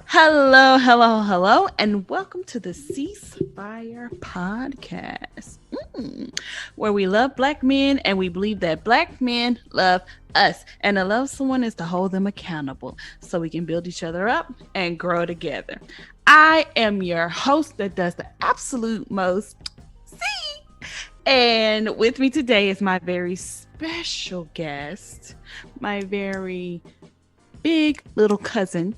Hello, hello, hello, and welcome to the Ceasefire Podcast, where we love black men and we believe that black men love us. And to love someone is to hold them accountable so we can build each other up and grow together. I am your host that does the absolute most. See? And with me today is my very special guest, my very big little cousin.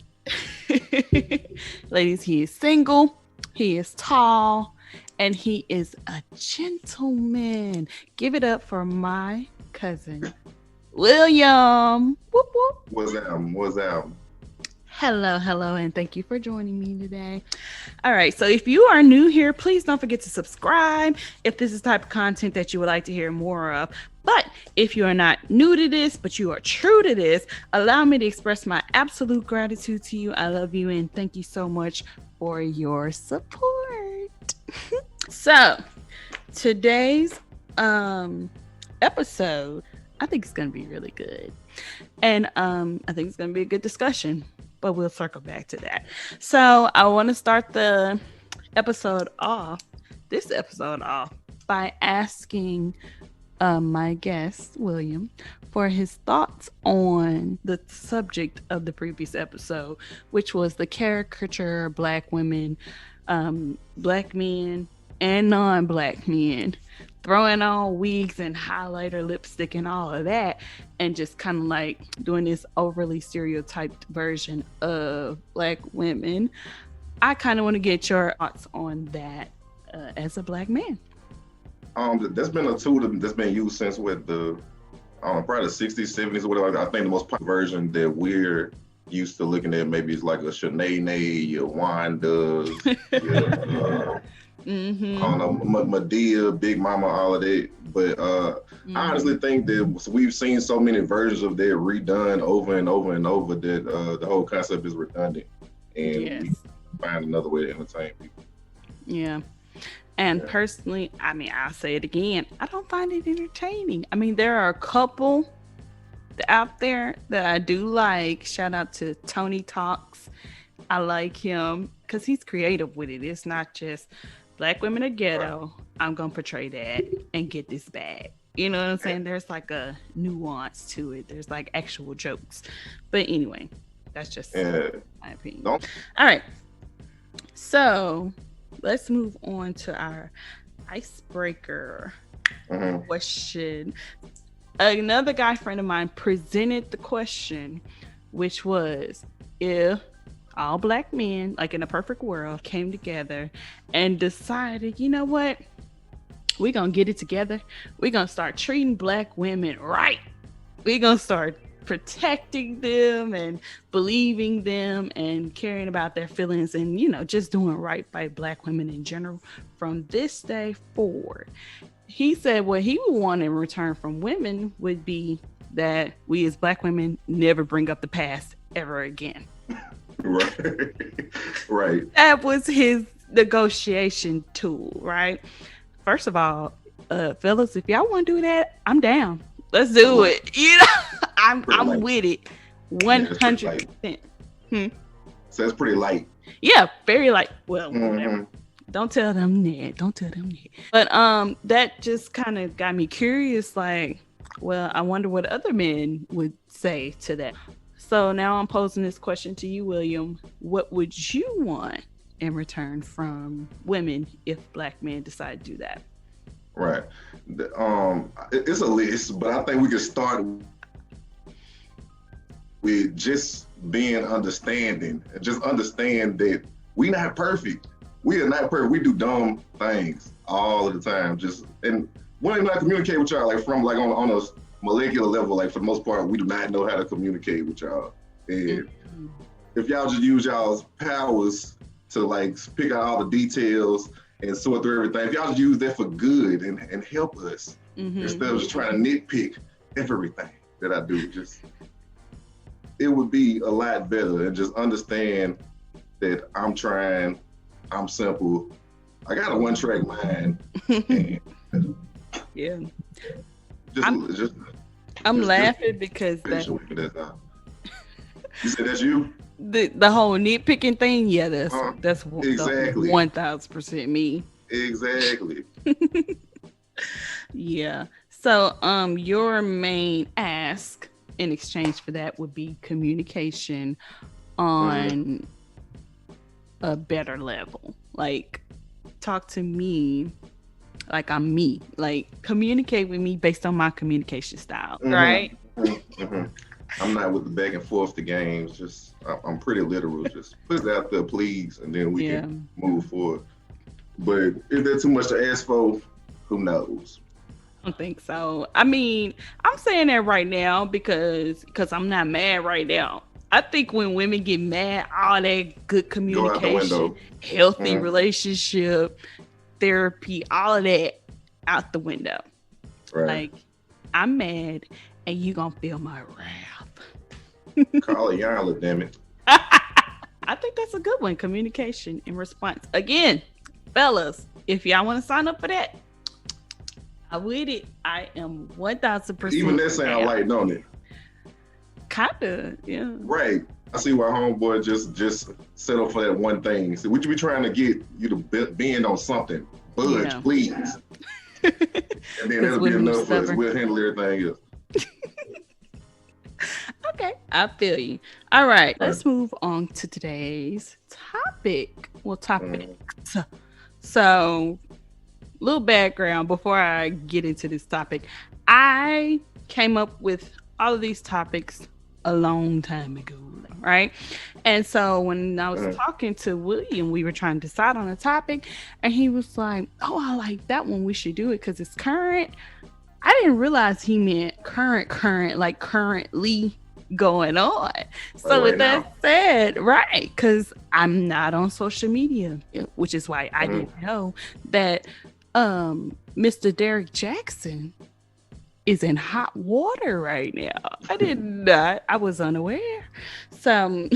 Ladies, he is single, he is tall, and he is a gentleman. Give it up for my cousin, William. Whoop, whoop. What's that? What's that? Hello, hello, and thank you for joining me today. All right, so if you are new here, please don't forget to subscribe if this is the type of content that you would like to hear more of. But if you are not new to this, but you are true to this, allow me to express my absolute gratitude to you. I love you and thank you so much for your support. So, today's episode, I think it's going to be really good. And I think it's going to be a good discussion, but we'll circle back to that. So, I want to start this episode off, by asking my guest, William, for his thoughts on the subject of the previous episode, which was the caricature of black women, black men, and non-black men throwing on wigs and highlighter lipstick and all of that, and just kind of like doing this overly stereotyped version of black women. I kind of want to get your thoughts on that as a black man. That's been a tool that's been used since probably the 60s, 70s, or whatever. I think the most popular version that we're used to looking at maybe is like a Shanae, your Wanda, your, I don't know, Medea, Big Mama, all of that. But I honestly think that we've seen so many versions of that redone over and over and over that the whole concept is redundant, and we find another way to entertain people. Yeah. And personally, I mean, I'll say it again, I don't find it entertaining. I mean, there are a couple out there that I do like. Shout out to Tony Talks. I like him because he's creative with it. It's not just black women are ghetto. I'm going to portray that and get this bag. You know what I'm saying? There's like a nuance to it. There's like actual jokes. But anyway, that's just my opinion. All right. So let's move on to our icebreaker question. Another guy friend of mine presented the question, which was, if all black men, like in a perfect world, came together and decided, you know what, we're going to get it together. We're going to start treating black women right. We're going to start protecting them and believing them and caring about their feelings and, you know, just doing right by black women in general from this day forward. He said what he would want in return from women would be that we as black women never bring up the past ever again. Right. That was his negotiation tool, right? First of all, fellas, if y'all want to do that, I'm down. Let's do it. You know, I'm with it 100%. So it's pretty light. Yeah, very light. Well, whatever. Don't tell them that. But that just kind of got me curious. Like, well, I wonder what other men would say to that. So now I'm posing this question to you, William. What would you want in return from women if black men decide to do that? Right. It's a list, but I think we can start with just being understanding. Just understand that we not perfect. We are not perfect. We do dumb things all of the time. And when I communicate with y'all, like from like on a molecular level, like for the most part, we do not know how to communicate with y'all. And if y'all just use y'all's powers to like pick out all the details and sort through everything, if y'all just use that for good and help us instead of just trying to nitpick everything that I do, it would be a lot better. And just understand that I'm trying, I'm simple, I got a one-track mind. Yeah. I'm laughing because You said that's you? The whole nitpicking thing, yeah, that's the Exactly. 1000% me. Exactly. Yeah. So your main ask in exchange for that would be communication Mm-hmm. on a better level. Like talk to me like I'm me. Like communicate with me based on my communication style, right? Mm-hmm. Mm-hmm. Mm-hmm. I'm not with the back and forth the games. Just I'm pretty literal. Just put it out there, please, and then we Yeah. can move forward. But if there's too much to ask for, who knows? I don't think so. I mean, I'm saying that right now because I'm not mad right now. I think when women get mad, all that good Go out the communication, window. healthy Mm, relationship, therapy, all of that out the window. right. Like, I'm mad and you gonna feel my wrath. Call it Yarla, damn it. I think that's a good one. Communication in response. Again, fellas, if y'all want to sign up for that, I with it. I am Even 1000% that sound down. light, don't it? Kinda, yeah. Right. I see why homeboy just settle for that one thing. So what you be trying to get you to bend on something? Budge, Yeah. please. And then Because that'll be women are enough for us. stubborn. We'll handle everything else. Okay, I feel you. All right, Right. let's move on to today's topic. Well, topics. Mm, So, little background before I get into this topic. I came up with all of these topics a long time ago, right? And so when I was mm, talking to William, we were trying to decide on a topic, and he was like, "Oh, I like that one. We should do it because it's current." I didn't realize he meant current, like currently going on. like So right with that now. said, right, because I'm not on social media, which is why I Mm, didn't know that Mr. Derrick Jaxn is in hot water right now. I did not. I was unaware. So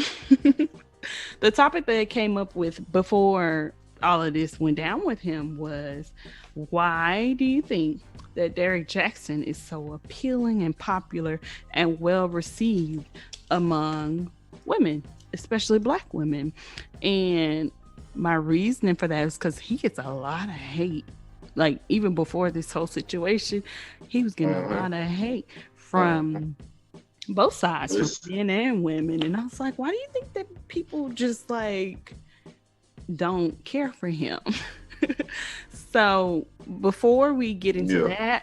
the topic that I came up with before all of this went down with him was, why do you think that Derrick Jaxn is so appealing and popular and well received among women, especially black women? And my reasoning for that is because he gets a lot of hate. Like even before this whole situation, he was getting a mm, lot of hate mm. from both sides, from It's, men and women. And I was like, why do you think that people just like don't care for him? So before we get into yeah,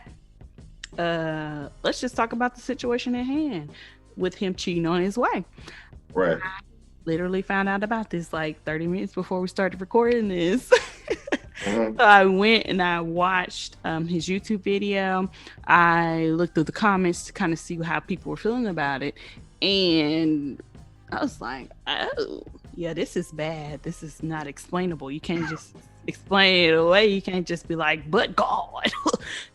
that, let's just talk about the situation at hand with him cheating on his wife. right. Literally found out about this like 30 minutes before we started recording this. Mm-hmm. So I went and I watched his YouTube video. I looked through the comments to kind of see how people were feeling about it. And I was like, oh, yeah, this is bad. This is not explainable. You can't just explain it away. You can't just be like, but God.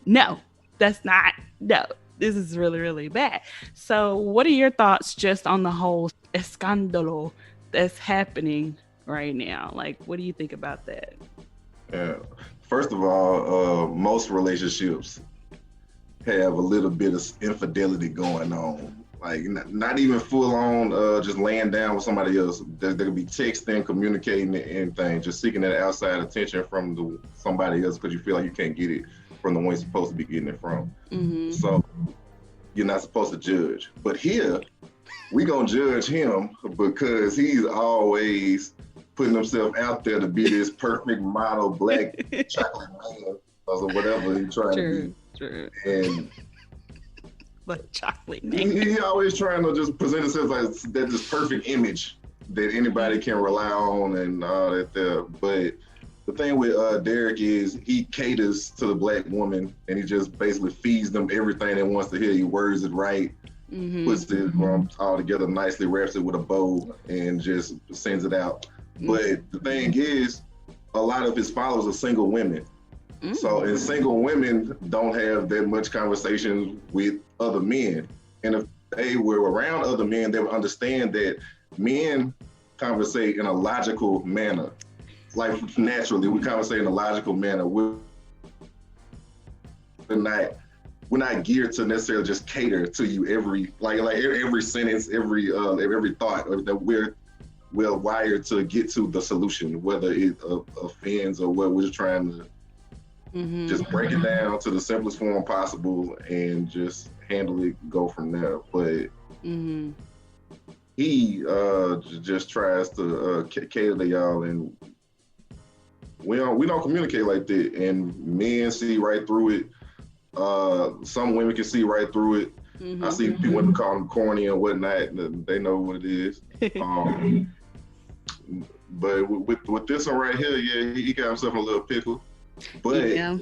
No, that's not, no, this is really, really bad. So, what are your thoughts just on the whole escandalo that's happening right now? Like, what do you think about that? Yeah. First of all, most relationships have a little bit of infidelity going on. Like not even full on just laying down with somebody else. There could be texting, communicating, and anything, just seeking that outside attention from somebody else because you feel like you can't get it from the one you're supposed to be getting it from. Mm-hmm. So you're not supposed to judge. But here, we gonna judge him because he's always putting himself out there to be this perfect model black chocolate man or whatever he's trying to be. True, true. And Like chocolate man. he always trying to just present himself as that this perfect image that anybody can rely on and all that there. But the thing with Derrick is he caters to the black woman and he just basically feeds them everything they wants to hear. He words it right, Mm-hmm. puts it all together nicely, wraps it with a bow, and just sends it out. But the thing is, a lot of his followers are single women. So, and single women don't have that much conversation with other men. And if they were around other men, they would understand that men conversate in a logical manner. Like naturally, we conversate in a logical manner. We're not we're not geared to necessarily just cater to you every every sentence, every thought, or that we're wired to get to the solution, whether it offends or what we're just trying to Mm-hmm. just break it down to the simplest form possible and just handle it, go from there. But Mm-hmm. he just tries to cater to y'all, and we don't communicate like that, and men see right through it. Some women can see right through it. I Mm-hmm. see women call them corny and whatnot. And they know what it is. Um, but with this one right here, yeah, he got himself in a little pickle. But Yeah.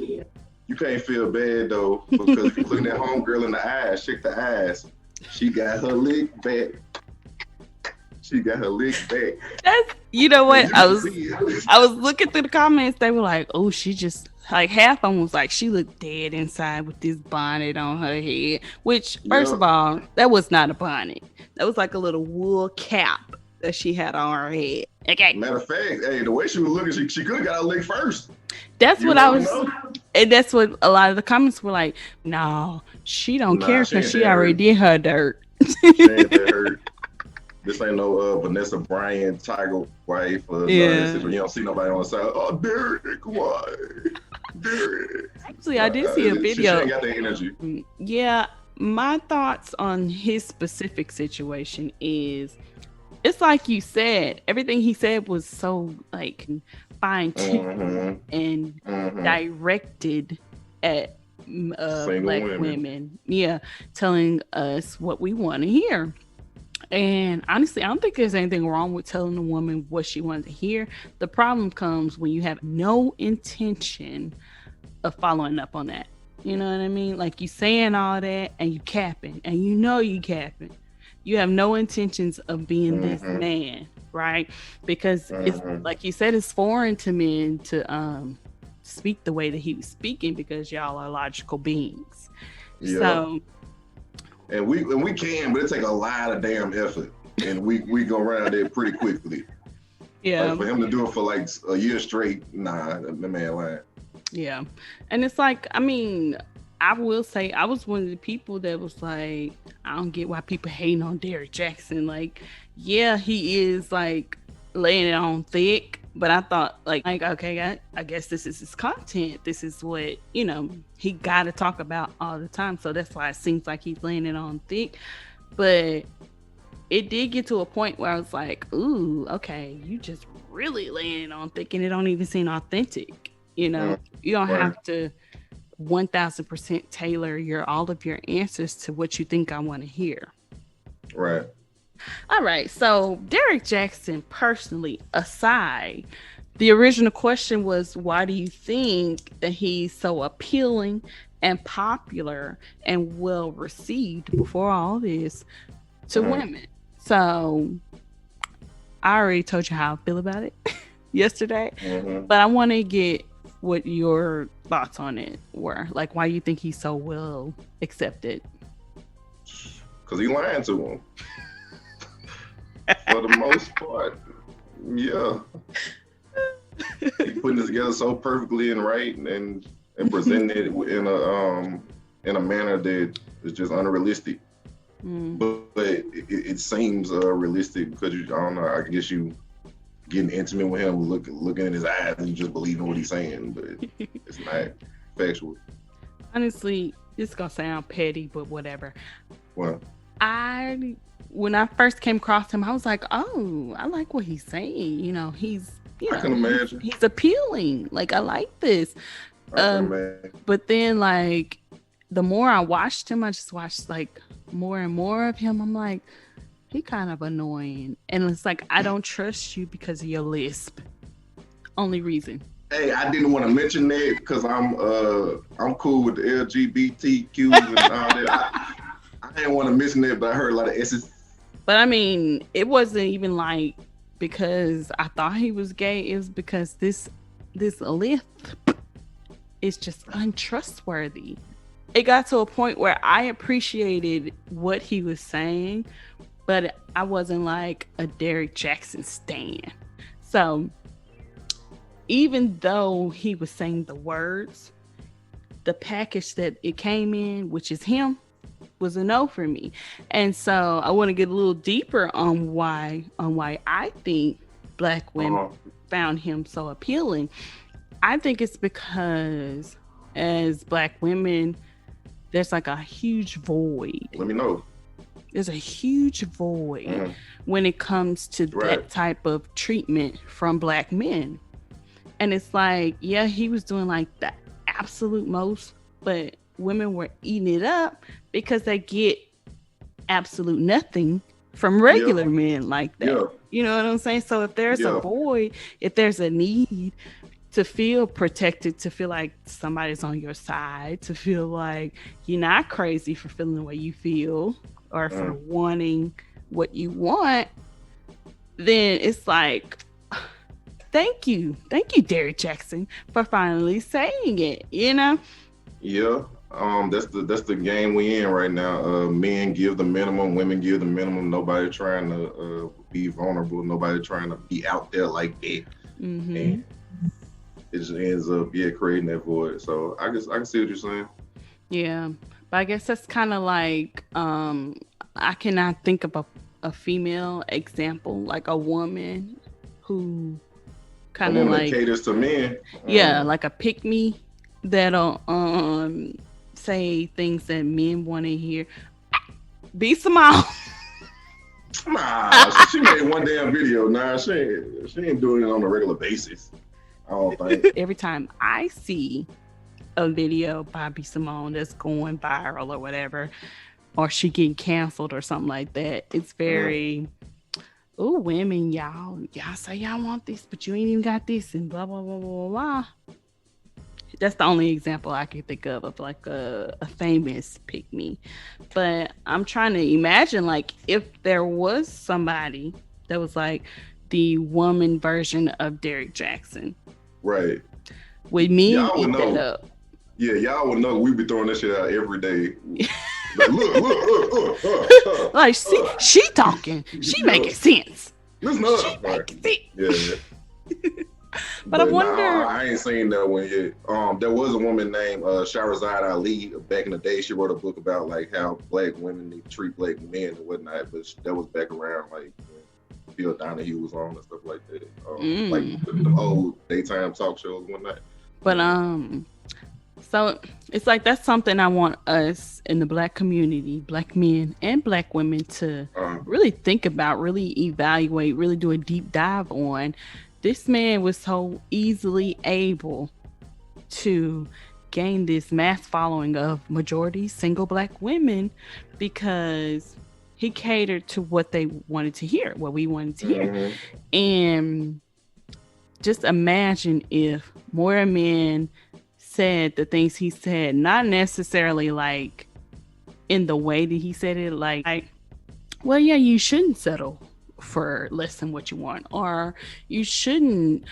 you can't feel bad though, because if you're looking at homegirl in the eyes, shake the eyes. She got her lick back. She got her lick back, That's, you know and what? you can see it. I was looking through the comments. They were like, "Oh, she just like half of them was like she looked dead inside with this bonnet on her head." Which, first Yeah. of all, that was not a bonnet. That was like a little wool cap that she had on her head. Okay, Matter of fact, hey, the way she was looking, she could have got her lick first. that's You what I never was, know. and that's what a lot of the comments were like. No, she don't Nah, care she because ain't she that already hurt. did her dirt. She ain't that hurt. This ain't no Vanessa Bryant Tiger wife or none of this Yeah. situation. You don't see nobody on the side. Oh, Derrick, why? Derrick. Actually, I did see a She video. ain't got that energy. Yeah, my thoughts on his specific situation is it's like you said, everything he said was so like fine tuned Mm-hmm. and Mm-hmm. directed at Single black women. women. Yeah, telling us what we want to hear. And honestly, I don't think there's anything wrong with telling a woman what she wants to hear. The problem comes when you have no intention of following up on that. You know what I mean? Like you saying all that and you capping, and you know you capping. You have no intentions of being this Mm-hmm. man, right? Because it's Mm-hmm. like you said, it's foreign to men to speak the way that he was speaking because y'all are logical beings. Yeah. So And we can, but it take a lot of damn effort. And we go around there pretty quickly. Like yeah, for him to do it for like a year straight, nah, the man lying. yeah. And it's like, I mean, I will say I was one of the people that was like, I don't get why people hating on Derrick Jaxn. Like, yeah, he is like laying it on thick, but I thought like okay, I guess this is his content. This is what, he got to talk about all the time. So that's why it seems like he's laying it on thick. But it did get to a point where I was like, ooh, okay, you just really laying it on thick and it don't even seem authentic. Mm, You don't right, have to 1000% tailor all of your answers to what you think I want to hear. right. All right, so Derrick Jaxn, personally aside, the original question was why do you think that he's so appealing and popular and well received before all this to Mm-hmm. women? So I already told you how I feel about it yesterday, Mm-hmm. but I want to get what your thoughts on it were. Like, why you think he's so well accepted? Cause he lying to him for the most part. Yeah, he putting it together so perfectly and right, and presenting it in a manner that is just unrealistic. Mm, But it seems realistic because I don't know. I guess you getting intimate with him, looking in his eyes, and you just believing what he's saying, but it's not factual. honestly, it's gonna sound petty, but whatever. Well, I When I first came across him, I was like, oh, I like what he's saying. I can imagine. He's appealing. Like I like this. I can Um, imagine. but then like the more I watched him, I just watched like more and more of him. I'm like, he kind of annoying. And it's like I don't trust you because of your lisp. Only reason. Hey, I didn't want to mention that because I'm cool with the LGBTQs and all that. I didn't want to mention that, but I heard a lot of S's. But I mean, it wasn't even like because I thought he was gay. It was because this lisp is just untrustworthy. It got to a point where I appreciated what he was saying, but I wasn't like a Derrick Jaxn stan. So even though he was saying the words, the package that it came in, which is him, was a no for me. And so I want to get a little deeper on why I think black women Uh-huh. found him so appealing. I think it's because as black women, there's like a huge void. Let me know. There's a huge void Mm, when it comes to right. that type of treatment from black men. And it's like, yeah, he was doing like the absolute most, but women were eating it up because they get absolute nothing from Yeah. regular men like that. Yeah. You know what I'm saying? So if there's a Yeah. void, if there's a need to feel protected, to feel like somebody's on your side, to feel like you're not crazy for feeling the way you feel or for Mm, wanting what you want, then it's like, thank you, Derrick Jaxn, for finally saying it. You know? yeah. That's the game we in right now. Men give the minimum, women give the minimum. Nobody trying to be vulnerable. Nobody trying to be out there like that. Mm-hmm. And it just ends up, yeah, creating that void. So I can see what you're saying. Yeah, but I guess that's kind of like I cannot think of a female example, like a woman who A kind of woman that like, caters to men. yeah, like a pick me that'll say things that men want to hear. Be Simone. Nah, she made one damn video. Nah, she ain't doing it on a regular basis. I don't think. Every time I see a video by B Simone that's going viral or whatever, or she getting canceled or something like that, it's Mm, very, oh, women, y'all say y'all want this, but you ain't even got this, and blah blah blah blah blah. That's the only example I can think of like a famous pick me. But I'm trying to imagine like if there was somebody that was like the woman version of Derrick Jaxn, right. would men Y'all would eat that know. up? Yeah, y'all would know. We be throwing that shit out every day. Like, look, Like, see, she talking, she yeah, making sense, listen she up. Right. making sense. Yeah. But I But no, wonder, I ain't seen that one yet. There was a woman named Shahrazad Ali back in the day. She wrote a book about like how black women they treat black men and whatnot. But that was back around like when Phil Donahue was on and stuff like that. Like mm, the old daytime talk shows and whatnot. but so it's like that's something I want us in the black community, black men and black women, to Uh, really think about, really evaluate, really do a deep dive on. This man was so easily able to gain this mass following of majority single black women because he catered to what they wanted to hear, what we wanted to hear. mm-hmm. And just imagine if more men said the things he said, not necessarily like in the way that he said it, like, well, yeah, you shouldn't settle for less than what you want, or you shouldn't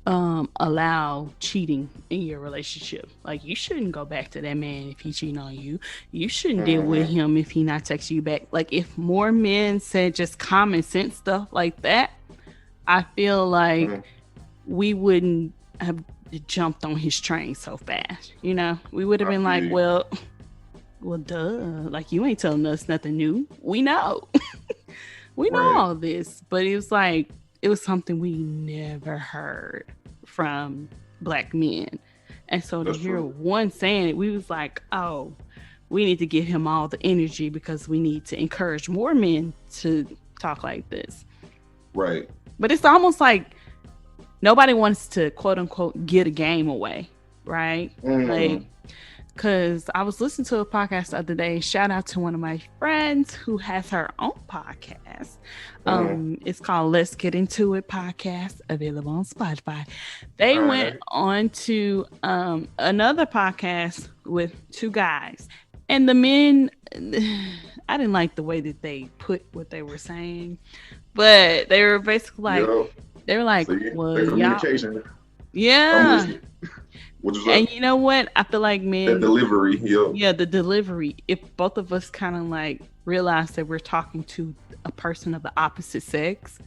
allow cheating in your relationship. Like, you shouldn't go back to that man if he cheating on you. You shouldn't deal with Mm-hmm. him if he not texting you back. Like, if more men said just common sense stuff like that, I feel like Mm-hmm. we wouldn't have jumped on his train so fast. You know, we would have I been feel like, you. well, duh. Like, you ain't telling us nothing new. We know. We know Right. all this. But it was like, it was something we never heard from black men. And so to That's hear true. one saying it, we was like, oh, we need to give him all the energy because we need to encourage more men to talk like this. Right. But it's almost like nobody wants to quote unquote get a game away, right? Mm-hmm. Like, because I was listening to a podcast the other day. Shout out to one of my friends who has her own podcast. Mm-hmm. It's called Let's Get Into It podcast, available on Spotify. They All went right. on to another podcast with two guys, and the men. I didn't like the way that they put what they were saying, but they were basically like, Yep. they were like, See, well, that y'all, communication. I'm yeah. listening. What you say? And you know what? I feel like That men, delivery. Yep. yeah, the delivery, if both of us kind of like realize that we're talking to a person of the opposite sex,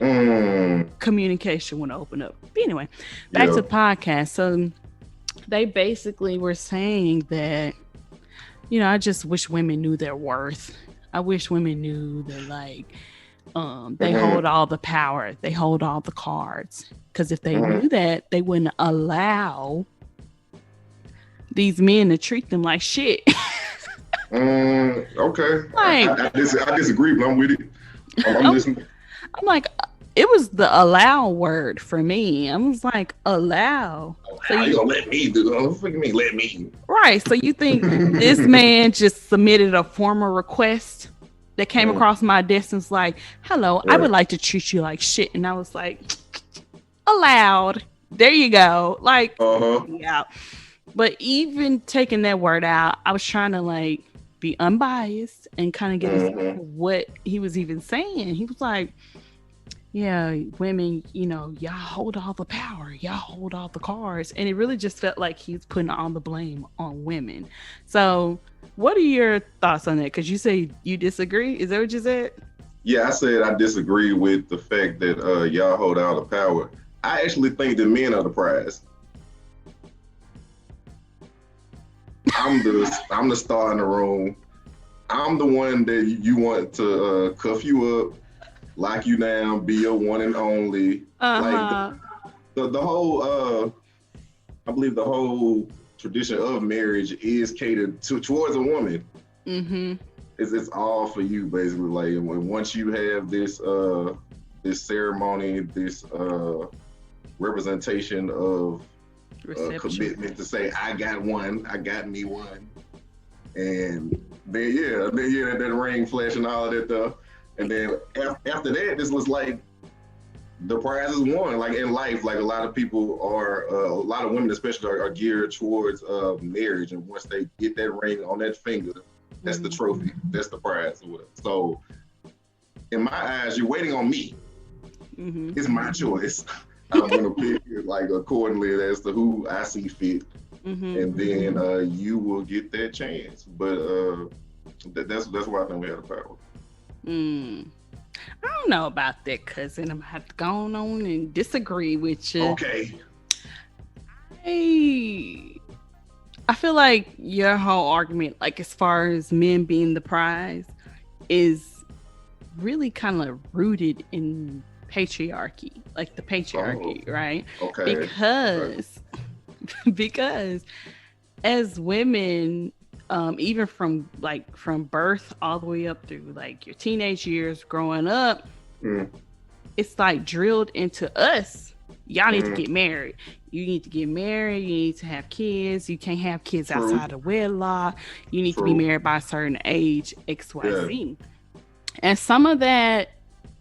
Mm. communication would open up. But anyway, back to Yeah. the podcast. So they basically were saying that, I just wish women knew their worth. I wish women knew that, like, they hold Mm-hmm. all the power, they hold all the cards. Because if they Mm-hmm. knew that, they wouldn't allow these men to treat them like shit. Okay. Like, I disagree, but I'm with it. I'm I'm, listening. I'm like, it was the allow word for me. I was like, allow. So How you you, gonna let me do? What do you mean let me? right. So you think this man just submitted a formal request that came Mm, across my desk and was like, hello, I would right. like to treat you like shit. And I was like, allowed. There you go. Like, Uh huh. yeah. But even taking that word out, I was trying to like be unbiased and kind of get a sense Mm-hmm. of what he was even saying. He was like, yeah, women, y'all hold all the power, y'all hold all the cards. And it really just felt like he's putting all the blame on women. So, what are your thoughts on that? Because you say you disagree. Is that what you said? Yeah, I said I disagree with the fact that y'all hold all the power. I actually think that men are the prize. I'm the star in the room. I'm the one that you want to cuff you up, lock you down, be your one and only. Uh Like huh. the whole I believe the whole tradition of marriage is catered towards a woman. Mm hmm. It's all for you basically. Like once you have this ceremony, this representation of Reception. commitment to say I got one, I got me one, and then that ring flash and all of that stuff, and then after that, this was like the prize is won. Like in life, like a lot of people are, a lot of women especially are geared towards marriage, and once they get that ring on that finger, that's the Mm-hmm. trophy, that's the prize or whatever. So in my eyes, you're waiting on me. Mm-hmm. It's my choice. I'm gonna pick it like accordingly as to who I see fit, Mm-hmm. and then you will get that chance. But that's why I think we have the power. Mm. I don't know about that, cousin. I'm gonna have to go on and disagree with you. Okay. I I feel like your whole argument, like as far as men being the prize, is really kind of rooted in patriarchy, like the Oh. patriarchy, right? Okay. Okay. Because because as women, even from birth all the way up through like your teenage years growing up, Mm, it's like drilled into us. Y'all need to mm, get married. You need to get married. You need to have kids. You can't have kids true. outside of wedlock. You need to be True. married by a certain age, Yeah. XYZ. And some of that,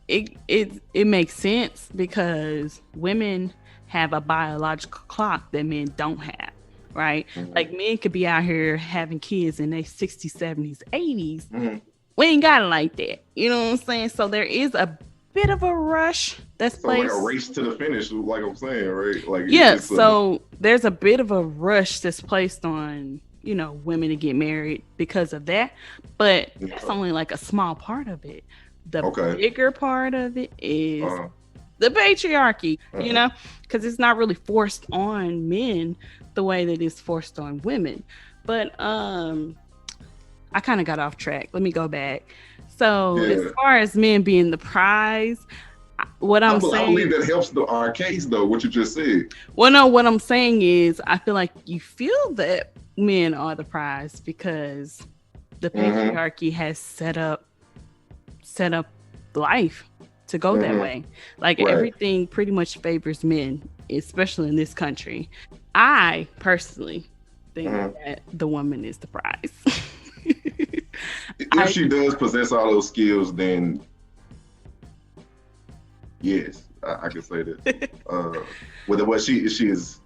it makes sense because women have a biological clock that men don't have, right? Mm, Like men could be out here having kids in their 60s, 70s, 80s. mm. We ain't got it like that. You know what I'm saying? So there is a bit of a rush that's So like a placed. race to the finish, like I'm saying, right? Like Yeah, it's a so there's a bit of a rush that's placed on, women to get married because of that. But that's yeah. only like a small part of it. The Okay. bigger part of it is Uh, the patriarchy, uh, because it's not really forced on men the way that it's forced on women. But I kind of got off track. Let me go back. So as yeah. far as men being the prize, what I'm I believe saying, that helps our case though. What you just said. well, no, what I'm saying is I feel like you feel that men are the prize because the Mm-hmm. patriarchy has set up life to go that Mm-hmm. way. Like Right. everything pretty much favors men, especially in this country. I personally think Mm-hmm. that the woman is the prize. If I she does possess all those skills, then yes, I can say that. Uh, with what she is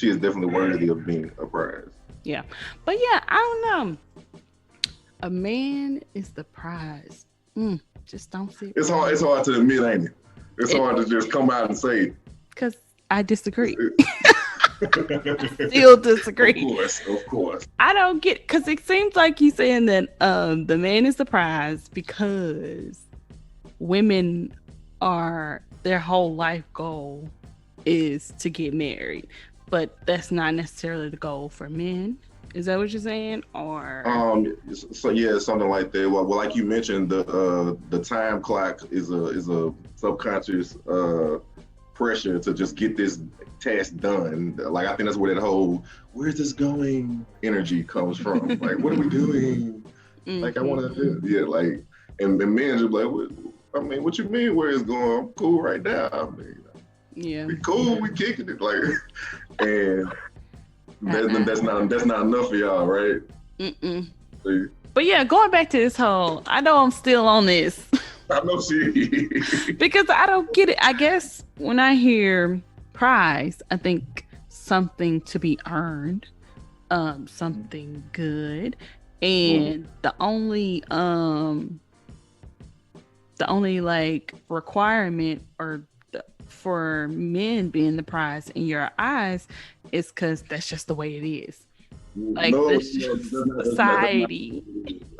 definitely worthy of being a prize. yeah. But yeah, I don't know. A man is the prize. Just don't sit It's right hard. It's with hard to admit, ain't it? It's it hard to just come out and say. because I disagree. Of Still disagree. course, of course. I don't get because it seems like you saying that the man is the prize because women are their whole life goal is to get married. but that's not necessarily the goal for men. Is that what you're saying? Or So yeah, something like that. Well, like you mentioned, the time clock is a subconscious pressure to just get this task done. Like I think that's where that whole "where's this going" energy comes from. Like, what are we doing? Like, I want to mm-hmm. do, yeah. Like, and men just like, I mean, what you mean? Where it's going? I'm cool right now. I mean, Yeah. we cool. We kicking it. Like, and Uh-uh. that's not enough for y'all, right? Mm-mm. See, But yeah, going back to this whole, I know I'm still on this I know she. because I don't get it. I guess when I hear prize, I think something to be earned, something good, and the only like requirement or for men being the prize in your eyes is because that's just the way it is. Like No, this no, that's not. society.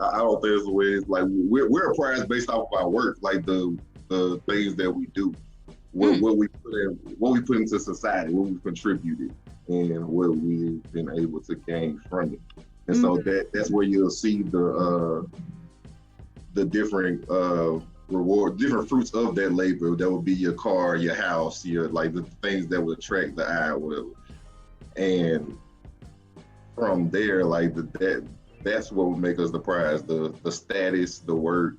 I don't think it's the way it's like we're a prize based off of our work, like the things that we do, Mm, what we put into society, what we contributed, and what we've been able to gain from it. And so mhm. that's where you'll see the different different fruits of that labor. That would be your car, your house, your like the things that would attract the eye, whatever. And from there, like that's what would make us the prize, the status, the work,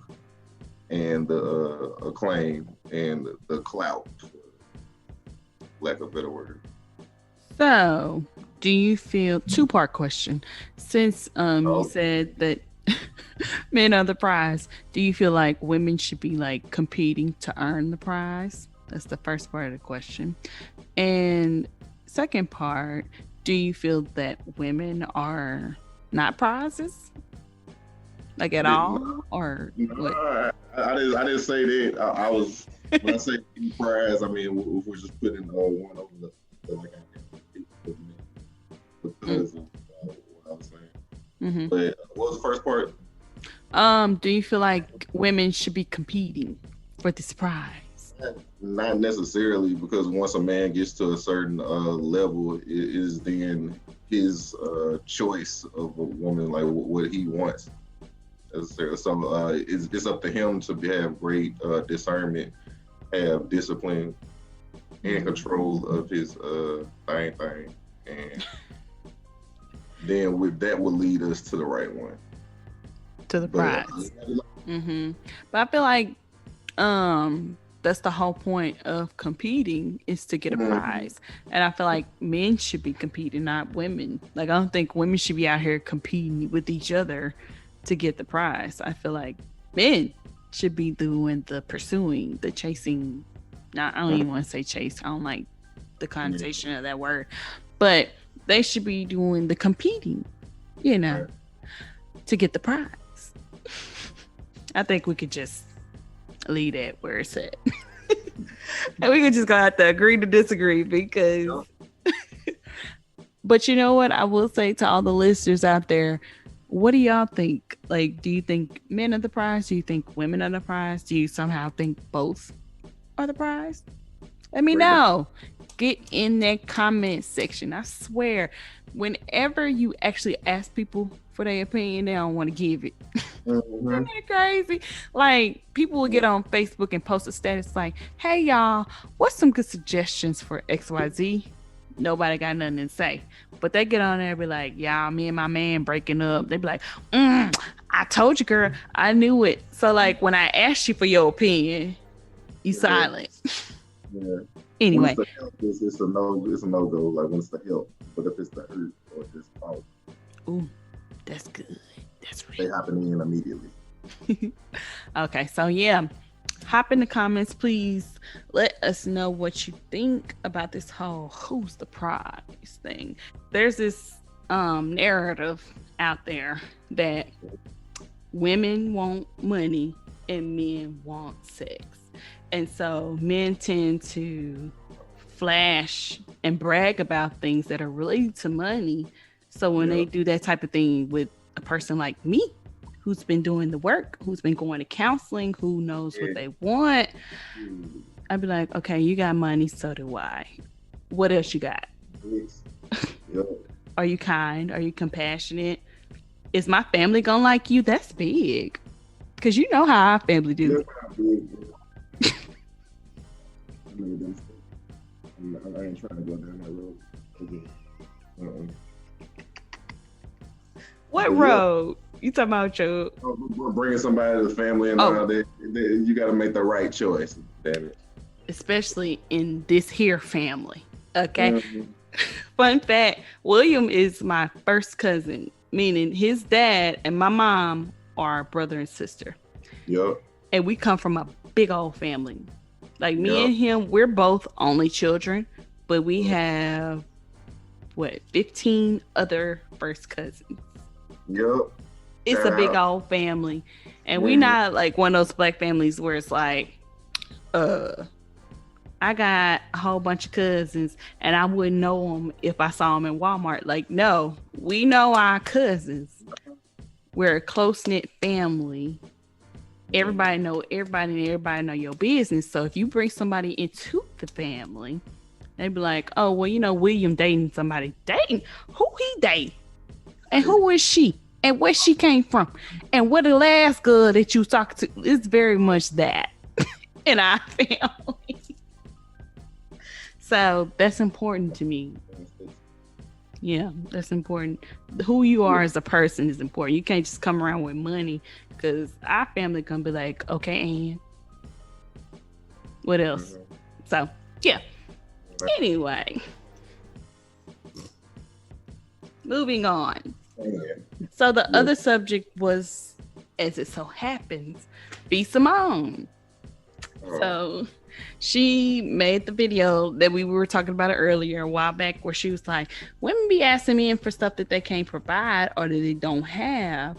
and the acclaim and the clout, for lack of a better word. So, do you feel two-part question? Since you Oh, said that men are the prize, do you feel like women should be like competing to earn the prize? That's the first part of the question. And second part, do you feel that women are not prizes? Like at no, all? Or no, what? I didn't say that. I was when I say prize, I mean if we're just putting one over the like Mm, because of what I was saying. mm-hmm. But what was the first part? Do you feel like women should be competing for this prize? Not necessarily, because once a man gets to a certain level, it is then his choice of a woman, like what he wants. Necessarily. So it's up to him to have great discernment, have discipline, and Mm, control of his thing, and then with that will lead us to the right one. to the But prize. Mm-hmm. But I feel like that's the whole point of competing is to get a mhm. prize. And I feel like men should be competing, not women. Like I don't think women should be out here competing with each other to get the prize. I feel like men should be doing the pursuing, the chasing. Not I don't even want to say chase. I don't like the Yeah, connotation of that word. But they should be doing the competing, you know, right. to get the prize. I think we could just leave that where it's at. And we could just gonna have to agree to disagree because Yeah. but you know what I will say to all the listeners out there, what do y'all think? Like, do you think men are the prize? Do you think women are the prize? Do you somehow think both are the prize? Let me Break down. know. Get in that comment section. I swear, whenever you actually ask people for their opinion, they don't want to give it. Isn't Hmm. that crazy? Like people will get on Facebook and post a status like, "Hey y'all, what's some good suggestions for XYZ?" Nobody got nothing to say, but they get on there and be like, "Y'all, me and my man breaking up." They be like, "I told you, girl, I knew it." So like when I asked you for your opinion, you Yeah, silent. yeah. When it's Anyway, the help, it's a no go. Like when it's the help, but if it's the hurt or just ooh, that's good. That's they real happen in immediately. good. Okay, so yeah, hop in the comments, please. Let us know what you think about this whole who's the prize thing. There's this narrative out there that women want money and men want sex. And so men tend to flash and brag about things that are related to money. So when Yeah. they do that type of thing with a person like me, who's been doing the work, who's been going to counseling, who knows what Yeah. they want, Mm. I'd be like, okay, you got money, so do I. What else you got? It's, yep. Are you kind? Are you compassionate? Is my family gonna like you? That's big. Cause you know how our family do. That's how big. I know that's. I ain't trying to go down that road. Okay. Uh-uh. What But yeah, road? You talking about your bringing somebody to the family and oh, all that, you got to make the right choice. Damn it. especially in this here family. Okay. Mm-hmm. Fun fact, William is my first cousin, meaning his dad and my mom are brother and sister. Yup. And we come from a big old family. Like me Yup. and him, we're both only children, but we have what, 15 other first cousins. Yup. It's Shout a big out. old family. And we Mm-hmm. not like one of those black families where it's like, uh, I got a whole bunch of cousins and I wouldn't know them if I saw them in Walmart. Like, no, we know our cousins. We're a close knit family. Everybody know everybody and everybody know your business. So if you bring somebody into the family, they be like, oh, well, William dating somebody. Dating? Who he date? And who is she? And where she came from? And what the last girl that you talked to? It's very much that in our family. So that's important to me. Yeah, that's important. Who you are as a person is important. You can't just come around with money because our family can be like, okay, and what else? Mm-hmm. So, yeah. Anyway, moving on. Yeah. So the Yeah. other subject was, as it so happens, be Simone. Oh, So she made the video that we were talking about earlier a while back where she was like, women be asking men for stuff that they can't provide or that they don't have.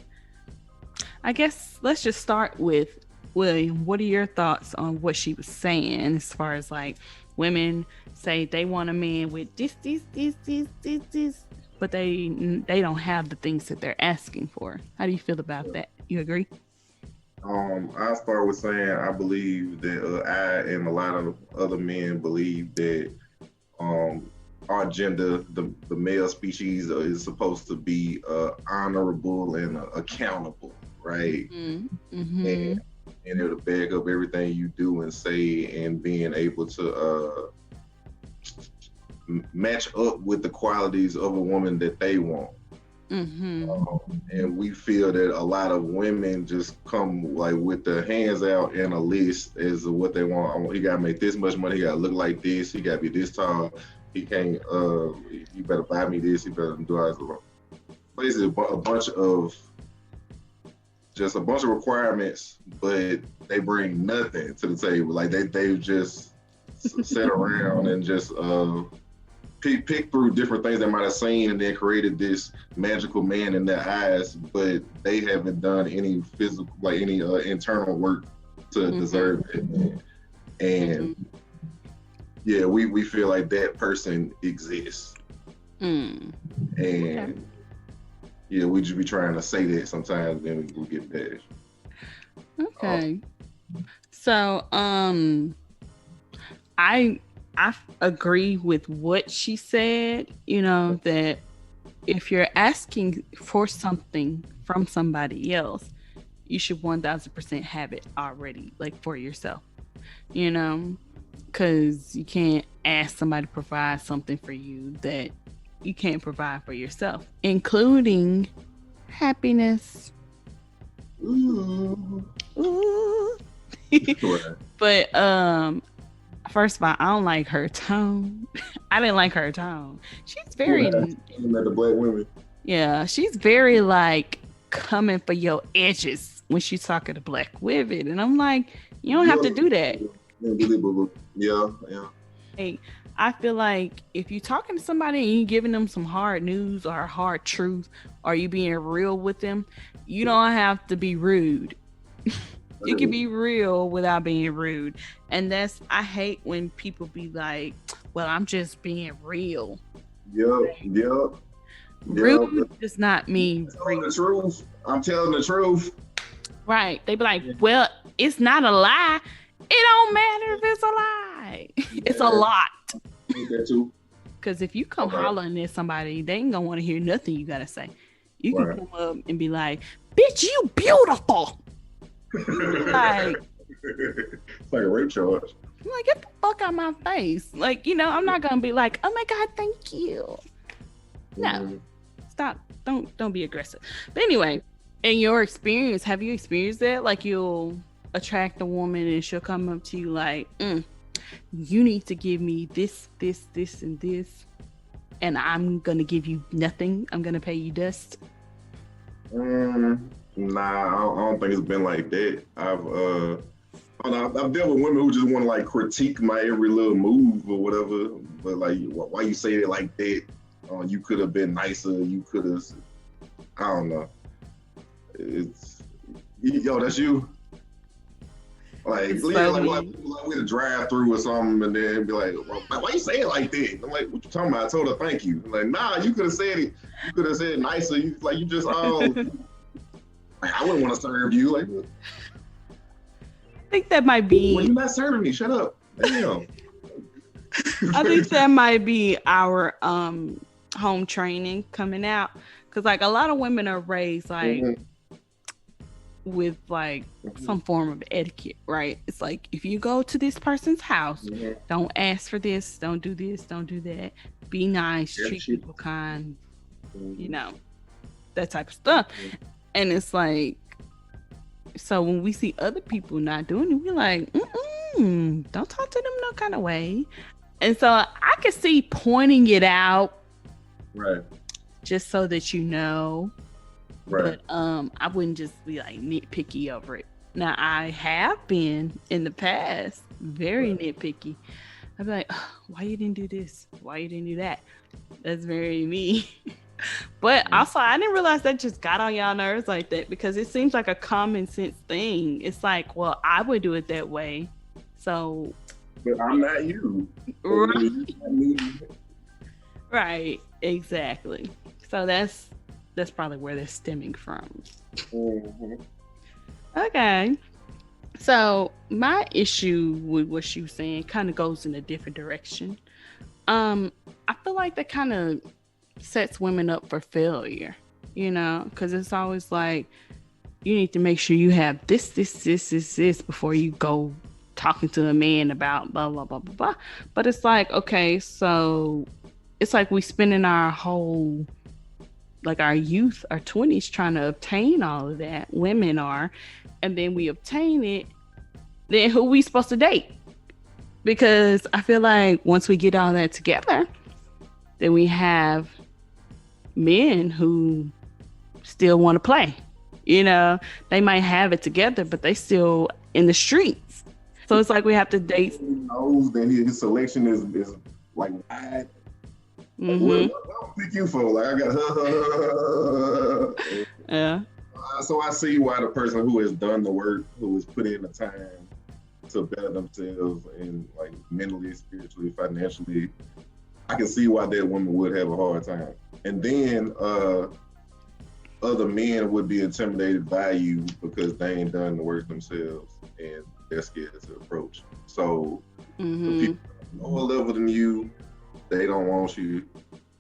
I guess let's just start with William. What are your thoughts on what she was saying as far as like women say they want a man with this, but they don't have the things that they're asking for. How do you feel about that? You agree? I start with saying I believe that I and a lot of other men believe that um, our gender, the male species, is supposed to be honorable and accountable, right? Mm-hmm. And Mm-hmm. it'll back up everything you do and say, and being able to match up with the qualities of a woman that they want. Mm-hmm. And we feel that a lot of women just come like with their hands out in a list as of what they want. He gotta make this much money. He gotta look like this. He gotta be this tall. He can't. You better buy me this. You better do all. Basically, a bunch of just a bunch of requirements, but they bring nothing to the table. Like they just sit around and just pick through different things they might have seen and then created this magical man in their eyes, but they haven't done any physical, like any internal work to Mm-hmm. deserve it. And Mm-hmm. yeah, we feel like that person exists. Mm. Okay. And yeah, we just be trying to say that sometimes, then we get bashed. Okay. So, I agree with what she said. That if you're asking for something from somebody else, you should 1000% have it already, like for yourself. You know, because you can't ask somebody to provide something for you that you can't provide for yourself, including happiness. Ooh. Ooh. Right. But first of all, I don't like her tone. I didn't like her tone. She's very, At the black women. yeah, she's very like coming for your edges when she's talking to black women, and I'm like, you don't have to do that. Yeah, yeah. Like, I feel like if you're talking to somebody and you giving them some hard news or hard truth, or you being real with them, you don't have to be rude. You can be real without being rude. And I hate when people be like, well, I'm just being real. Yep. Rude does not mean Telling the real. truth. I'm telling the truth. Right. They be like, well, it's not a lie. It don't matter if it's a lie. It's a Yeah, lot. I think that too. Because if you come Okay. hollering at somebody, they ain't gonna want to hear nothing you gotta say. You can Right. come up and be like, "Bitch, you beautiful." You be like, It's like a rape charge. "Get the fuck out my face!" Like, I'm not gonna be like, "Oh my god, thank you." No, Mm-hmm. stop. Don't be aggressive. But anyway, in your experience, have you experienced that? Like, you'll attract a woman and she'll come up to you like, "You need to give me this, and this, and I'm gonna give you nothing. I'm gonna pay you dust." Nah, I don't think it's been like that. I've dealt with women who just want to like critique my every little move or whatever. But like, why you say it like that? You could have been nicer. You could have. I don't know. It's yo, that's you. Like, It's yeah, so like me. we to drive through or something, and then be like, why you say it like that? I'm like, what you talking about? I told her thank you. I'm like, nah, you could have said it. You could have said it nicer. You just like, I wouldn't want to serve you. Like, I think that might well, be you're not serving me. Shut up. Damn. I think that might be our home training coming out, cuz like a lot of women are raised like Mhm, with like mhm, some form of etiquette, right? It's like, if you go to this person's house, mhm. don't ask for this, don't do that. Be nice, Yeah, treat shit. people kind, you Mhm, know, that type of stuff. mhm. And it's like, so when we see other people not doing it, we're like, don't talk to them no kind of way. And so I could see pointing it out Right, just so that you know, right. but I wouldn't just be like nitpicky over it. Now I have been in the past very Right. nitpicky. I'd be like, "Ugh, why you didn't do this? Why you didn't do that?" That's very me. But Mhm. also, I didn't realize that just got on y'all nerves like that, because it seems like a common sense thing. It's like, well, I would do it that way. So, But I'm not you. So right, you not me. right, exactly. So that's probably where they're stemming from. Mhm. Okay. So my issue with what she was saying kind of goes in a different direction. Um, I feel like that kind of sets women up for failure, because it's always like, you need to make sure you have this before you go talking to a man about blah blah blah blah blah. But it's like, okay, so it's like we spending our whole, like, our youth, our 20s, trying to obtain all of that. Women are, and then we obtain it. Then who we supposed to date? Because I feel like once we get all that together, then we have men who still want to play. They might have it together, but they still in the streets. So it's like we have to date. He knows that his selection is like wide. Like, Mm-hmm. what I pick you for? Like, I got Yeah. so I see why the person who has done the work, who has put in the time to better themselves and like mentally, spiritually, financially, I can see why that woman would have a hard time. And then other men would be intimidated by you because they ain't done the work themselves and they're scared to approach. So the Mm-hmm. people lower level than you, they don't want you.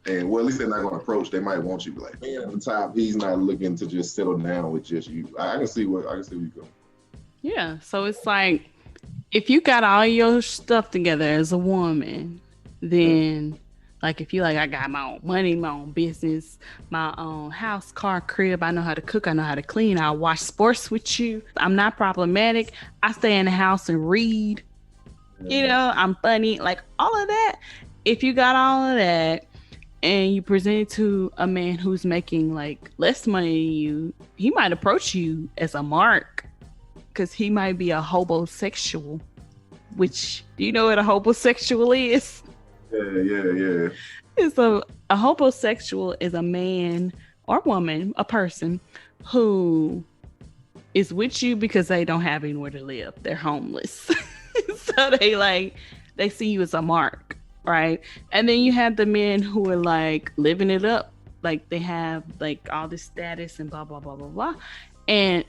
And well, at least they're not going to approach. They might want you, like, man, at the top, he's not looking to just settle down with just you. I can see where you go. Yeah. So it's like, if you got all your stuff together as a woman, then, like, if you like, I got my own money, my own business, my own house, car, crib, I know how to cook, I know how to clean, I'll watch sports with you, I'm not problematic, I stay in the house and read, Yeah. I'm funny, like all of that. If you got all of that and you present it to a man who's making like less money than you, he might approach you as a mark, because he might be a homosexual. Which, do you know what a homosexual is? Yeah. Is a homosexual is a man or woman, a person who is with you because they don't have anywhere to live. They're homeless. So they see you as a mark, right? And then you have the men who are like living it up. Like, they have like all this status and blah blah blah blah blah. And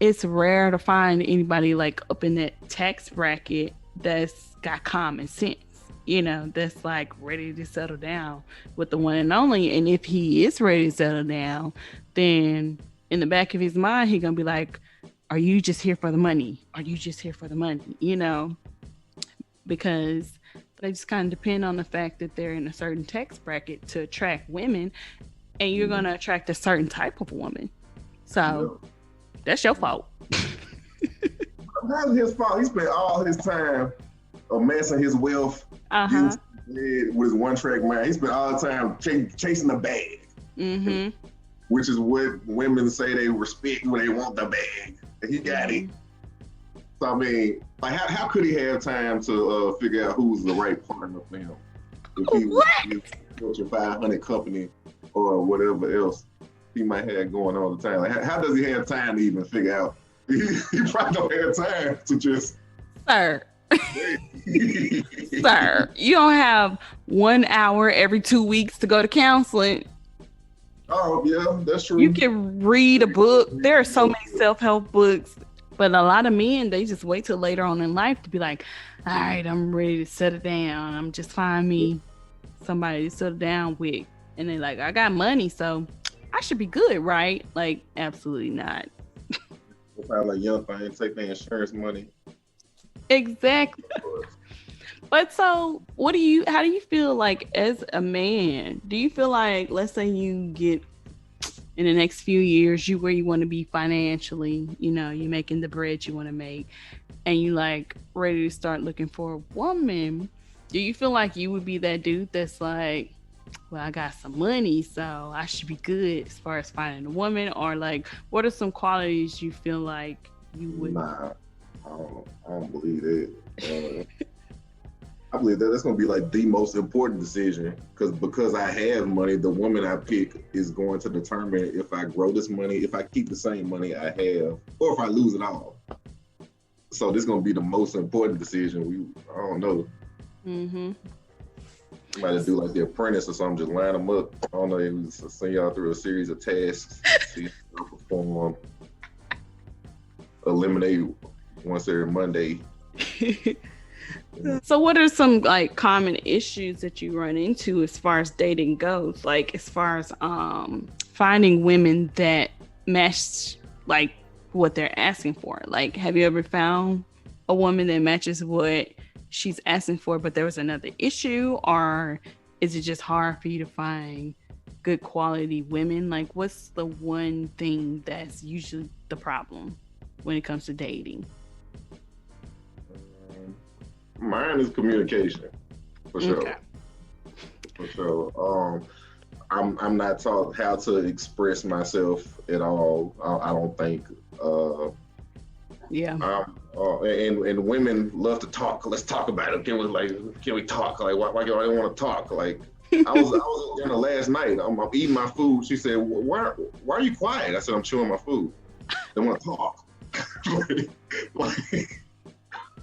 it's rare to find anybody like up in that tax bracket that's got common sense. that's like ready to settle down with the one and only. And if he is ready to settle down, then in the back of his mind, he gonna be like, "Are you just here for the money? Are you just here for the money?" Because they just kind of depend on the fact that they're in a certain tax bracket to attract women, and you're Mhm. gonna attract a certain type of woman. So Yeah. that's your fault. How's his fault? He spent all his time amassing his wealth, Uh getting huh. to the bed with his one track mind. He spent all the time chasing the bag, Mm which is what women say they respect when they want the bag. And he hmm. got it. Mm So I mean, like, how could he have time to figure out who's the right partner for him if hmm. he was What? with Fortune 500 company or whatever else he might have going on at the time? Like, how does he have time to even figure out? He probably don't have time to just. Sir, sir, you don't have 1 hour every 2 weeks to go to counseling. Oh yeah, that's You true. can read a book. There are so many self-help books, but a lot of men, they just wait till later on in life to be like, all right, I'm ready to settle down. I'm just find me somebody to settle down with. And they like, I got money, so I should be good, right? Like, absolutely not. Probably like young thing, take their insurance money. Exactly. But so, how do you feel like as a man? Do you feel like, let's say you get in the next few years, you where you want to be financially, you making the bread you want to make, and you like ready to start looking for a woman. Do you feel like you would be that dude that's like, well, I got some money, so I should be good as far as finding a woman? Or like, what are some qualities you feel like you would? Nah, I don't believe that. I believe that that's gonna be like the most important decision because I have money, the woman I pick is going to determine if I grow this money, if I keep the same money I have, or if I lose it all. So this is gonna be the most important decision. I don't know. Mm-hmm. Somebody do like the apprentice or something, just line them up. I don't know. It was send y'all through a series of tasks, see how you perform, eliminate once every Monday. So what are some like common issues that you run into as far as dating goes? Like as far as finding women that match like what they're asking for. Like have you ever found a woman that matches what she's asking for but there was another issue, or is it just hard for you to find good quality women? Like what's the one thing that's usually the problem when it comes to dating? Mine is communication, for Okay. sure. For sure. I'm not taught how to express myself at all. I don't think. Yeah. And women love to talk. Let's talk about it. Can we talk? Like why do I want to talk? Like I was in dinner last night. I'm eating my food. She said, why are you quiet? I said I'm chewing my food. They want to talk. like,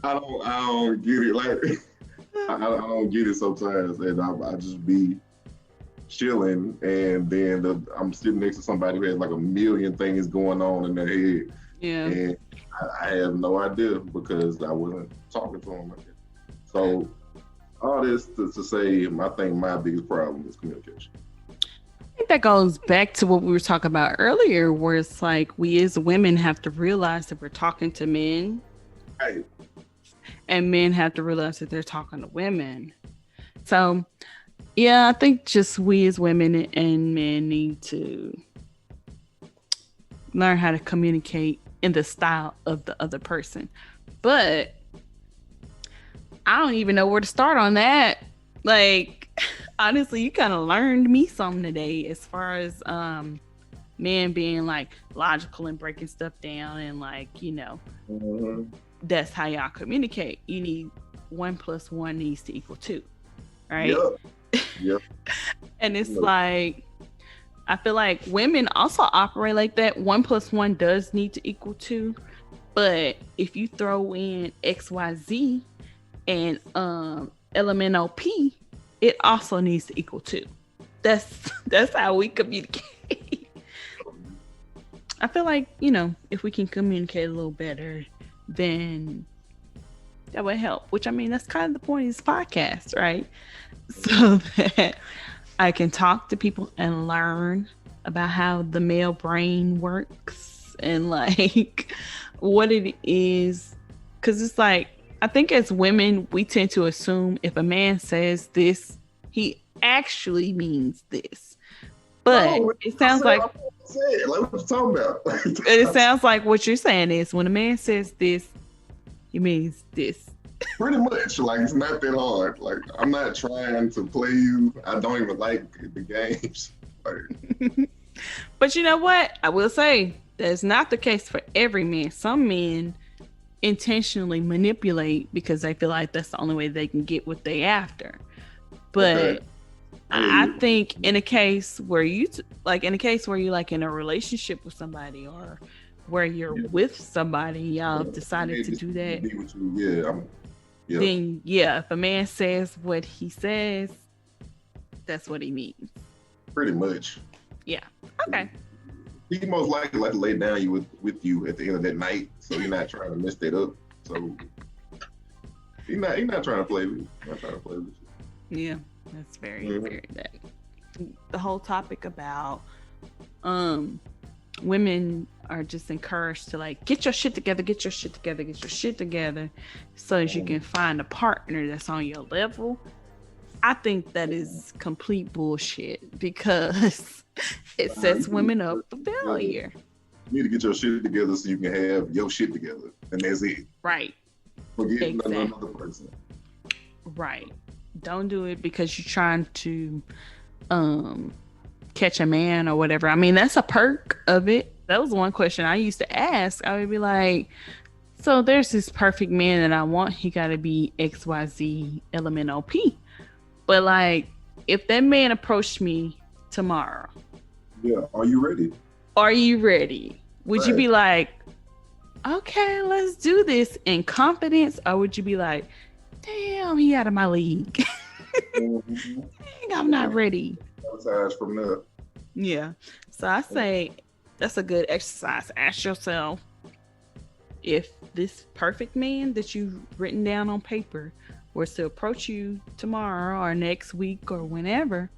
I don't get it. Like I don't get it sometimes, and I just be chilling, and then I'm sitting next to somebody who has like a million things going on in their head, Yeah. and I have no idea because I wasn't talking to them like that. So all this to say, I think my biggest problem is communication. I think that goes back to what we were talking about earlier, where it's like we as women have to realize that we're talking to men, Right. and men have to realize that they're talking to women. So, yeah, I think just we as women and men need to learn how to communicate in the style of the other person. But I don't even know where to start on that. Like, honestly, you kind of learned me something today as far as men being like logical and breaking stuff down and like, Mm-hmm. that's how y'all communicate. You need one plus one needs to equal two, right? Yep. Yep. And it's Look, like I feel like women also operate like that. One plus one does need to equal two, but if you throw in XYZ and elemental P, it also needs to equal two. That's how we communicate. I feel like if we can communicate a little better, then that would help. Which I mean, that's kind of the point of this podcast, right? So that I can talk to people and learn about how the male brain works and like what it is. Cause it's like, I think as women, we tend to assume if a man says this, he actually means this. But No, it I sounds said, like like what you talking about? it sounds like what you're saying is when a man says this, he means this. Pretty much, like it's not that hard. Like I'm not trying to play you. I don't even like the games. Like, But you know what? I will say that's not the case for every man. Some men intentionally manipulate because they feel like that's the only way they can get what they after. okay, But I hear I you. think in a case where like in a case where you're like in a relationship with somebody or where you're Yeah, with somebody, y'all have yeah, decided to just do that, be with you. Yeah, yeah, then yeah, if a man says what he says, that's what he means. pretty much. Yeah. Okay. He most likely like to lay down you with you at the end of that night, so you're not trying to mess that up. So he not trying to play with you. Not trying to play with Yeah. That's very, you. very that. The whole topic about um women are just encouraged to like get your shit together, get your shit together, get your shit together so as you Mm-hmm. can find a partner that's on your level. I think that is complete bullshit because it sets You women up for failure. need to get your shit together so you can have your shit together, and that's it. Right. Forget Exactly. another person. Right. Don't do it because you're trying to um catch a man or whatever. I mean, that's a perk of it. That was one question I used to ask. I would be like, so there's this perfect man that I want. He got to be XYZ LMNOP. But like, if that man approached me tomorrow, Yeah, are you ready? are you ready? Would you Right. be like, okay, let's do this in confidence? Or would you be like, damn, he out of my league? Mm-hmm. I'm not ready. Sabotage from there. Yeah. So I say that's a good exercise. Ask yourself if this perfect man that you've written down on paper was to approach you tomorrow or next week or whenever,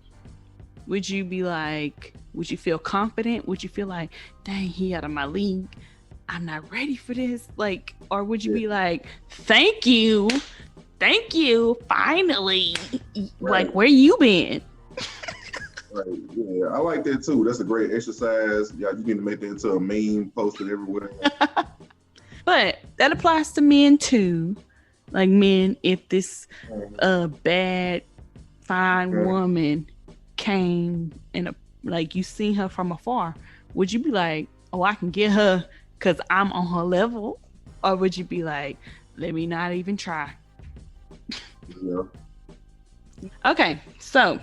would you be like, would you feel confident? Would you feel like, dang, he out of my league? I'm not ready for this. Like, or would you Yeah, be like, thank you. Thank you. Finally. Like, right, where you been? right. Yeah, I like that too. That's a great exercise. Yeah, you need to make that into a meme, post it everywhere. But that applies to men too. Like men, if this Mhm. bad fine Mhm. woman came and like you seen her from afar, would you be like, oh, I can get her because I'm on her level? Or would you be like, let me not even try? Yeah. Okay, so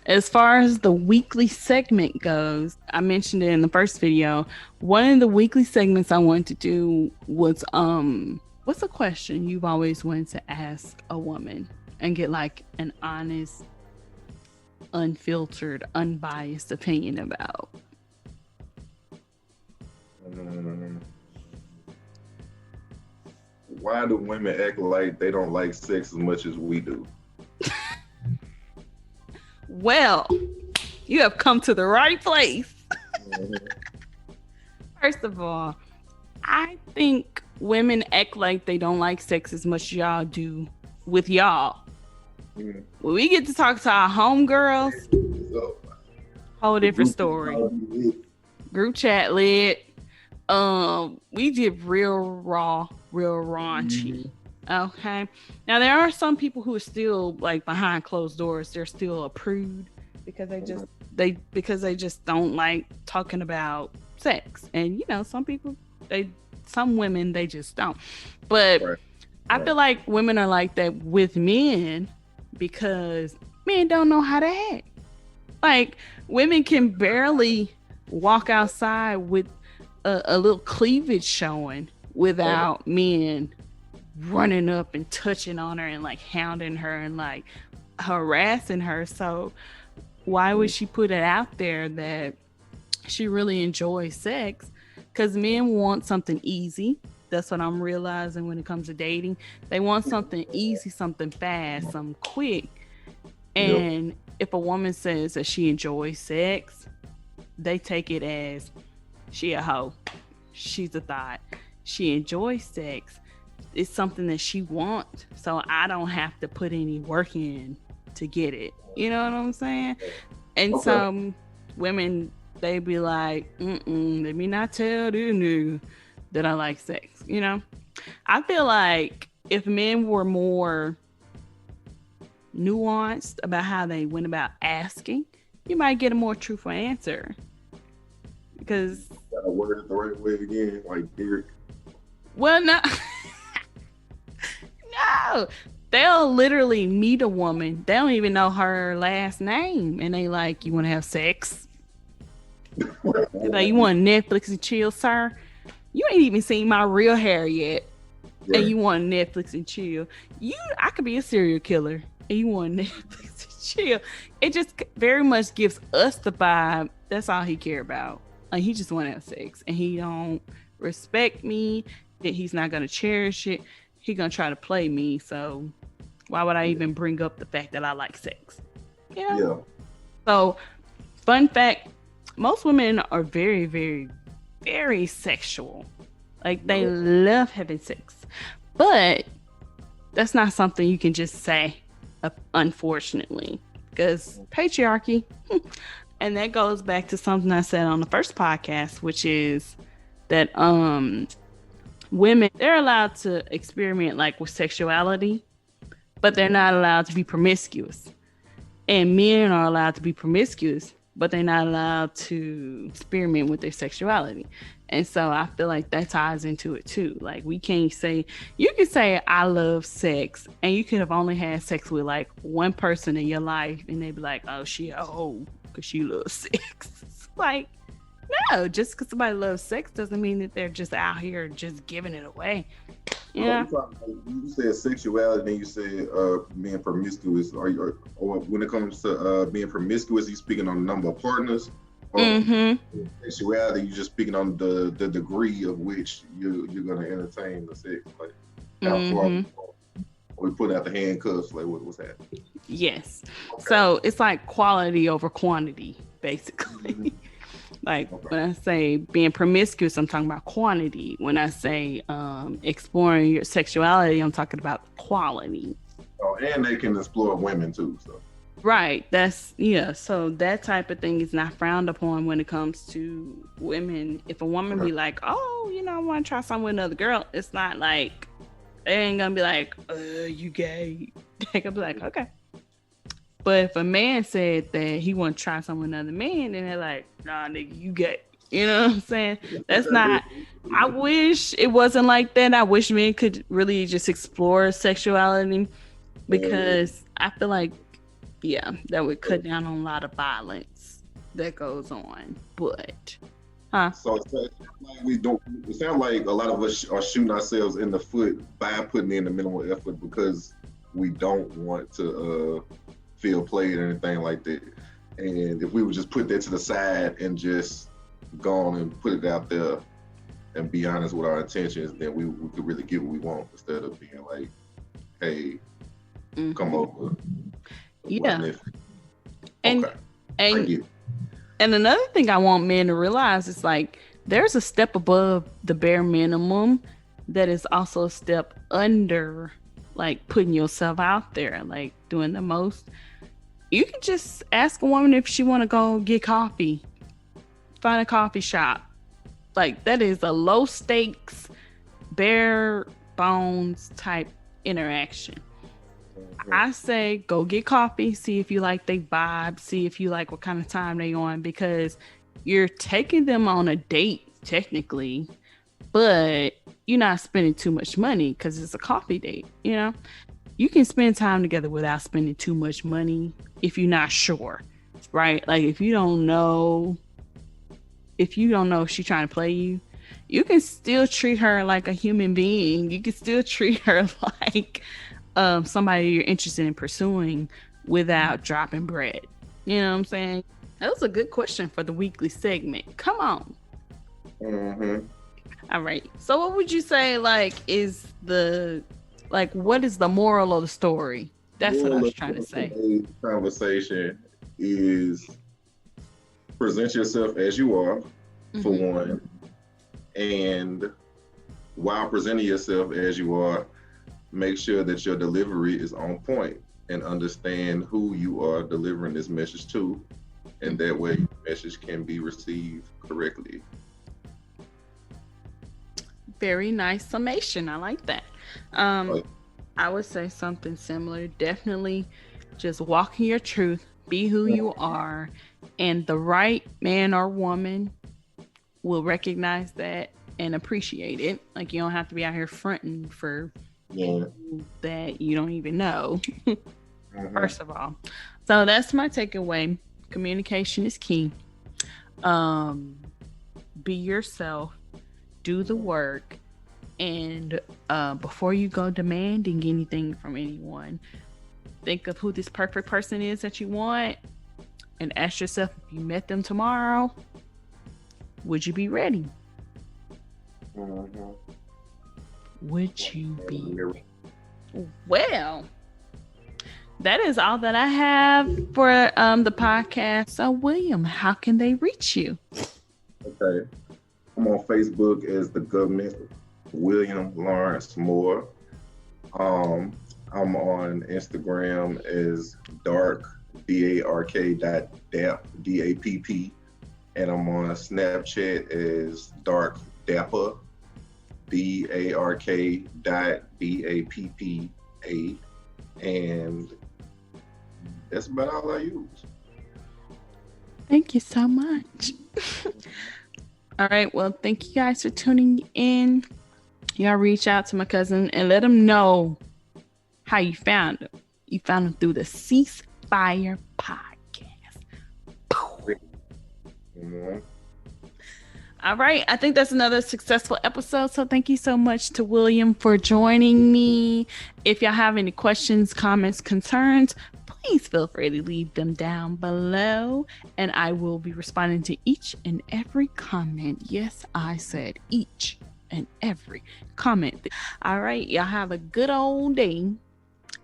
as far as the weekly segment goes, I mentioned it in the first video. One of the weekly segments I wanted to do was what's a question you've always wanted to ask a woman and get like an honest, unfiltered, unbiased opinion about? Mm. Why do women act like they don't like sex as much as we do? Well, you have come to the right place. Mhm. First of all, I think women act like they don't like sex as much as y'all do with y'all. Mhm. When we get to talk to our homegirls, So, whole the different group is story. probably it. Group chat lit. We did real raw, real raunchy. Mhm. Okay. Now there are some people who are still like behind closed doors. They're still a prude because they just don't like talking about sex. And you know, some women they just don't. But Right. I Right. feel like women are like that with men because men don't know how to act. Like women can barely walk outside with a little cleavage showing Okay. without men running up and touching on her and like hounding her and like harassing her. So why would she put it out there that she really enjoys sex? Because men want something easy. That's what I'm realizing when it comes to dating. They want something easy, something fast, something quick. Yep. And if a woman says that she enjoys sex, they take it as she a hoe. She's a thought. She enjoys sex. It's something that she wants. So I don't have to put any work in to get it. You know what I'm saying? And Okay. some women, they be like, let me not tell this nigga that I like sex. You know? I feel like if men were more nuanced about how they went about asking, you might get a more truthful answer. Because, Gotta word it the right way again, like Derrick. well, no, no. They'll literally meet a woman. They don't even know her last name. And they like, you want to have sex? They're like, you want Netflix and chill, sir? You ain't even seen my real hair yet. And Right. you want Netflix and chill. I could be a serial killer. And you want Netflix and chill. It just very much gives us the vibe. That's all he care about. Like, he just want to have sex. And he don't respect me. That he's not going to cherish it. He going to try to play me. So why would I Yeah. even bring up the fact that I like sex? You know? Yeah. So, fun fact, most women are very, very, very sexual. Like, they Yep. love having sex. But that's not something you can just say, unfortunately, because patriarchy. And that goes back to something I said on the first podcast, which is that women, they're allowed to experiment like with sexuality, but they're not allowed to be promiscuous. And men are allowed to be promiscuous, but they're not allowed to experiment with their sexuality. And so I feel like that ties into it too. Like, we can't say, you can say I love sex, and you could have only had sex with like one person in your life, and they'd be like, oh, she a hoe because she loves sex. It's like, no, just because somebody loves sex doesn't mean that they're just out here just giving it away. So Yeah. you said sexuality, then you said being promiscuous. Or when it comes to being promiscuous, you speaking on the number of partners, or Mm-hmm. sexuality, you just speaking on the degree of which you're gonna entertain the sex, like how far Mm-hmm. we put out the handcuffs, like what's happening. Yes. Okay. So it's like quality over quantity, basically. Mhm. Like, Okay. when I say being promiscuous, I'm talking about quantity. When I say exploring your sexuality, I'm talking about quality. Oh, and they can explore women too. So Right. That's, yeah. So that type of thing is not frowned upon when it comes to women. If a woman okay. be like, oh, I want to try something with another girl, it's not like, they ain't gonna be like, you gay. They gonna be like, okay. But if a man said that he want to try something with another man, then they're like, nah, nigga, you gay. You know what I'm saying? That's not. I wish it wasn't like that. I wish men could really just explore sexuality, Yeah. because I feel like, yeah, that would cut down on a lot of violence that goes on. But, huh? So it sounds like we don't. It sounds like a lot of us are shooting ourselves in the foot by putting in the minimal effort because we don't want to feel played or anything like that. And if we would just put that to the side and just go on and put it out there and be honest with our intentions, then we could really get what we want instead of being like, hey, come Hmm. over, watch Yeah, Netflix. and Okay, I and get it. and another thing I want men to realize is like, there's a step above the bare minimum that is also a step under, like putting yourself out there, like doing the most. You can just ask a woman if she want to go get coffee, find a coffee shop. Like, that is a low stakes, bare bones type interaction. Mhm. I say go get coffee, see if you like they vibe, see if you like what kind of time they on, because you're taking them on a date technically, but you're not spending too much money because it's a coffee date. You can spend time together without spending too much money if you're not sure, right? Like, if you don't know if she's trying to play you, you can still treat her like a human being. You can still treat her like somebody you're interested in pursuing without dropping bread. You know what I'm saying? That was a good question for the weekly segment. Come on. Mm-hmm. All right. So what would you say like is the like what is the moral of the story? That's what I Moral was of trying to say. today's conversation is present yourself as you are, for Hmm. one, and while presenting yourself as you are, make sure that your delivery is on point and understand who you are delivering this message to, and that way the message can be received correctly. Very nice summation. I like that. Um, Like, I would say something similar. Definitely just walk in your truth, be who you are, and the right man or woman will recognize that and appreciate it. Like you don't have to be out here fronting for yeah. people that you don't even know, Hmm. first of all. So that's my takeaway. Communication is key. Um, be yourself, do the work, and before you go demanding anything from anyone, think of who this perfect person is that you want and ask yourself if you met them tomorrow, would you be ready? Hmm. Would you be ready? Well, that is all that I have for the podcast. So, William, how can they reach you? Okay. I'm on Facebook as the government William Lawrence Moore. Um, I'm on Instagram as dark DARK DAPP, and I'm on Snapchat as dark dapper DARK.DAPPA, and that's about all I use. Thank you so much. All right. Well, thank you guys for tuning in. Y'all reach out to my cousin and let him know how you found him. You found him through the Ceasefire podcast. Mhm. All right. I think that's another successful episode. So thank you so much to William for joining me. If y'all have any questions, comments, concerns, please feel free to leave them down below. And I will be responding to each and every comment. Yes, I said each and every comment. All right. Y'all have a good old day.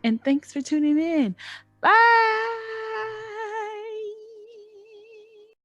And thanks for tuning in. Bye.